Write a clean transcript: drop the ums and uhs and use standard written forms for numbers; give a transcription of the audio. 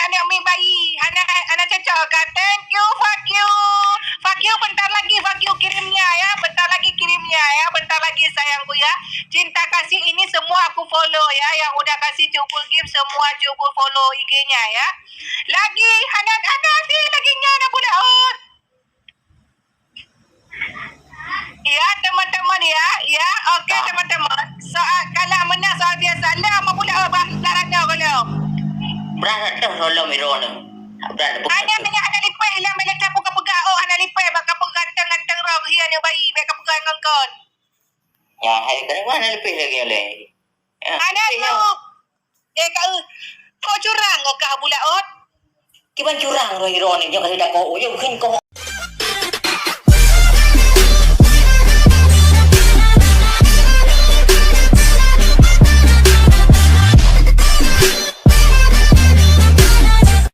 anak mi bayi. Anak cocok kan? Thank you, fuck you. Fuck you bentar lagi, fuck you kirimnya ya. Bentar lagi kirimnya ya. Bentar lagi sayangku ya. Cinta kasih ini semua aku follow ya. Yang udah kasih cubul gift semua cubul follow IG-nya ya. Lagi anak-anak sih laginya anak budak. Ya teman-teman ya, ya okey teman-teman. Soal kalau menang soal biasa lah, mau pula barat dah kalau. Berat dah kalau mirona. Berat. Hanya lipai lah melek kapu kapegak oh hanya lipai baka pegantang-gantang rong hian yang bayi baka pegang ngongkon. Ya, hai kan mana lebih lagi oleh. Hanya tu. Kau curang kau kah bulat ot? Kiban curang roh ironi jo kasi dako yo kin ko.